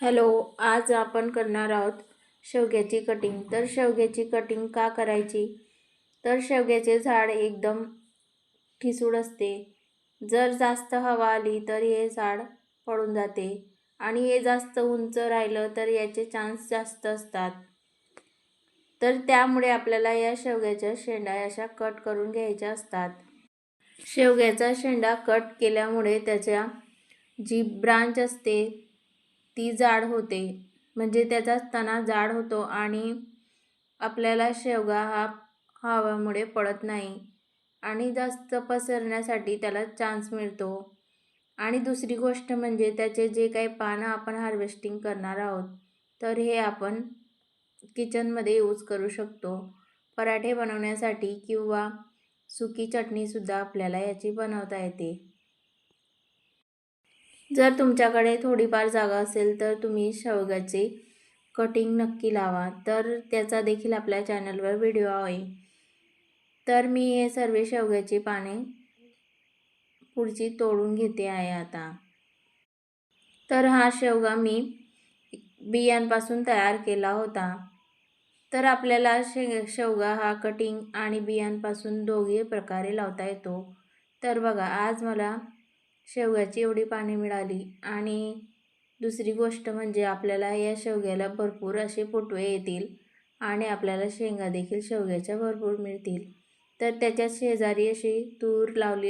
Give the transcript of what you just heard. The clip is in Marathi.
हॅलो. आज आपण करणार आहोत शेवग्याची कटिंग. तर शेवग्याची कटिंग का करायची? तर शेवग्याचे झाड एकदम ठिसूळ असते. जर जास्त हवा आली तर हे झाड पडून जाते आणि हे जास्त उंच राहिलं तर याचे चान्स जास्त असतात. तर त्यामुळे आपल्याला या शेवग्याच्या शेंडा अशा कट करून घ्यायच्या असतात. शेवग्याचा शेंडा कट केल्यामुळे त्याच्या जी ब्रांच असते ती जाड होते, म्हणजे त्याचा तना जाड होतो आणि आपल्याला शेवगा हा हवेमुळे पडत नाही आणि जास्त पसरण्यासाठी त्याला चान्स मिळतो. आणि दुसरी गोष्ट म्हणजे त्याचे जे काही पानं आपण हार्वेस्टिंग करणार आहोत तर हे आपण किचनमध्ये यूज करू शकतो. पराठे बनवण्यासाठी किंवा सुकी चटणीसुद्धा आपल्याला याची बनवता येते. जर तुमच्याकडे थोडीफार जागा असेल तर तुम्ही शेवग्याचे कटिंग नक्की लावा. तर त्याचा देखील आपल्या चॅनलवर व्हिडिओ आहे. तर मी हे सर्व शेवग्याची पाने पुढची तोडून घेते आहे आता. तर हा शेवगा मी बियांपासून तयार केला होता. तर आपल्याला शेवगा हा कटिंग आणि बियांपासून दोघे प्रकारे लावता येतो. तर बघा, आज मला शेवग्याची एवढी पाने मिळाली आणि दुसरी गोष्ट म्हणजे आपल्याला या शेवग्याला भरपूर असे फुटवे येतील आणि आपल्याला शेंगा देखील शेवग्याच्या भरपूर मिळतील. तर त्याच्या शेजारी अशी तूर लावली